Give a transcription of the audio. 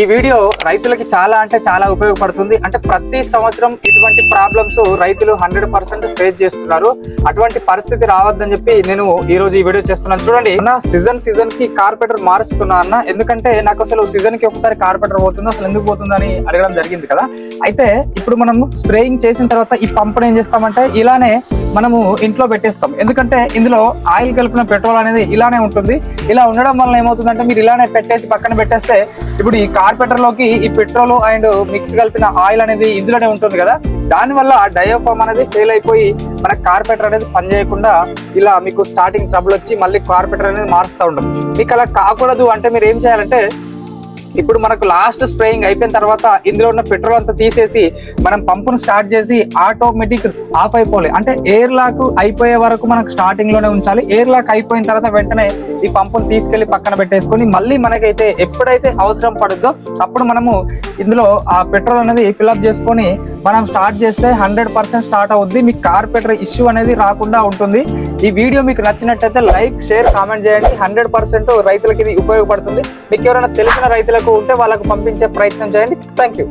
ఈ వీడియో రైతులకి చాలా అంటే చాలా ఉపయోగపడుతుంది. అంటే ప్రతి సంవత్సరం ఇటువంటి ప్రాబ్లమ్స్ రైతులు 100% ఫేస్ చేస్తున్నారు. అటువంటి పరిస్థితి రావద్దని చెప్పి నేను ఈ రోజు ఈ వీడియో చేస్తున్నాను. చూడండి అన్న, సీజన్ కి కార్పెంటర్ మారుస్తున్నా అన్న, ఎందుకంటే నాకు అసలు సీజన్ కి ఒకసారి కార్పెంటర్ పోతుంది, అసలు ఎందుకు పోతుందని అడగడం జరిగింది కదా. అయితే ఇప్పుడు మనం స్ప్రేయింగ్ చేసిన తర్వాత ఈ పంపును ఏం చేస్తామంటే ఇలానే మనము ఇంట్లో పెట్టేస్తాం. ఎందుకంటే ఇందులో ఆయిల్ కలిపిన పెట్రోల్ అనేది ఇలానే ఉంటుంది. ఇలా ఉండడం వల్ల ఏమవుతుందంటే మీరు ఇలానే పెట్టేసి పక్కన పెట్టేస్తే ఇప్పుడు ఈ కార్పెంటర్ లోకి ఈ పెట్రోల్ అండ్ మిక్స్ కలిపిన ఆయిల్ అనేది ఇందులోనే ఉంటుంది కదా. దాని వల్ల డయాఫ్రామ్ అనేది ఫెయిల్ అయిపోయి మన కార్పెంటర్ అనేది పనిచేయకుండా ఇలా మీకు స్టార్టింగ్ ట్రబుల్ వచ్చి మళ్ళీ కార్పెంటర్ అనేది మారుస్తూ ఉంటుంది. మీకు అలా కాకూడదు అంటే మీరు ఏం చేయాలంటే ఇప్పుడు మనకు లాస్ట్ స్ప్రేయింగ్ అయిపోయిన తర్వాత ఇందులో ఉన్న పెట్రోల్ అంతా తీసేసి మనం పంపును స్టార్ట్ చేసి ఆటోమేటిక్ ఆఫ్ అయిపోవాలి. అంటే ఎయిర్ లాక్ అయిపోయే వరకు మనకు స్టార్టింగ్ లోనే ఉంచాలి. ఎయిర్ లాక్ అయిపోయిన తర్వాత వెంటనే ఈ పంపును తీసుకెళ్లి పక్కన పెట్టేసుకొని మళ్ళీ మనకైతే ఎప్పుడైతే అవసరం పడుద్దో అప్పుడు మనము ఇందులో ఆ పెట్రోల్ అనేది ఫిల్అప్ చేసుకొని మనం స్టార్ట్ చేస్తే 100% స్టార్ట్ అవుద్ది. మీకు కార్పెంటర్ ఇష్యూ అనేది రాకుండా ఉంటుంది. ఈ వీడియో మీకు నచ్చినట్టయితే లైక్, షేర్, కామెంట్ చేయండి. 100% రైతులకి ఇది ఉపయోగపడుతుంది. మీకు ఎవరైనా తెలిసిన రైతులకు ఉంటే వాళ్ళకు పంపించే ప్రయత్నం చేయండి. Thank you.